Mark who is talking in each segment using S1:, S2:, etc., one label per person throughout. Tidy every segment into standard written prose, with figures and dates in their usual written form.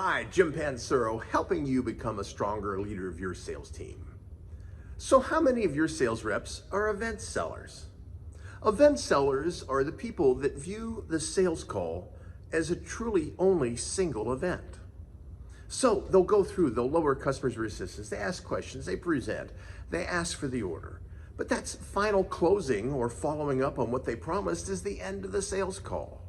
S1: Hi, Jim Pansuro, helping you become a stronger leader of your sales team. So how many of your sales reps are event sellers? Event sellers are the people that view the sales call as a truly only single event. So they'll lower customers' resistance, they ask questions, they present, they ask for the order. But that's final closing or following up on what they promised is the end of the sales call.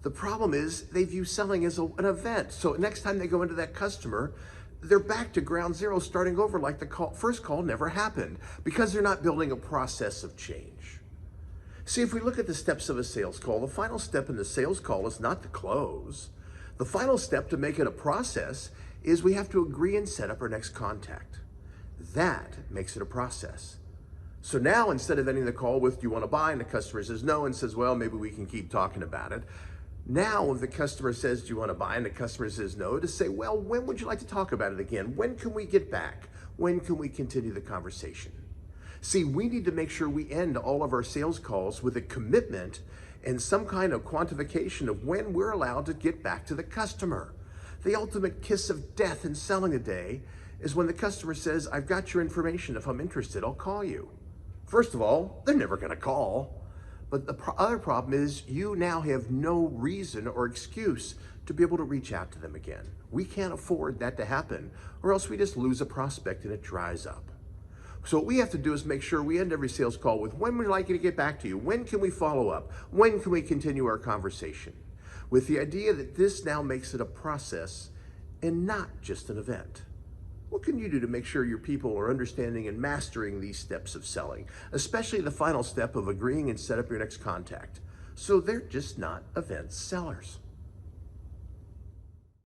S1: The problem is they view selling as an event. So next time they go into that customer, they're back to ground zero, starting over like the first call never happened because they're not building a process of change. See, if we look at the steps of a sales call, the final step in the sales call is not the close. The final step to make it a process is we have to agree and set up our next contact. That makes it a process. So now instead of ending the call with, do you want to buy? And the customer says no and says, well, maybe we can keep talking about it. Now, if the customer says, do you want to buy? And the customer says no, to say, well, when would you like to talk about it again? When can we get back? When can we continue the conversation? See, we need to make sure we end all of our sales calls with a commitment and some kind of quantification of when we're allowed to get back to the customer. The ultimate kiss of death in selling today is when the customer says, I've got your information. If I'm interested, I'll call you. First of all, they're never going to call. But the other problem is you now have no reason or excuse to be able to reach out to them again. We can't afford that to happen, or else we just lose a prospect and it dries up. So what we have to do is make sure we end every sales call with, when would you like to get back to you? When can we follow up? When can we continue our conversation? With the idea that this now makes it a process and not just an event. What can you do to make sure your people are understanding and mastering these steps of selling, especially the final step of agreeing and set up your next contact, so they're just not event sellers?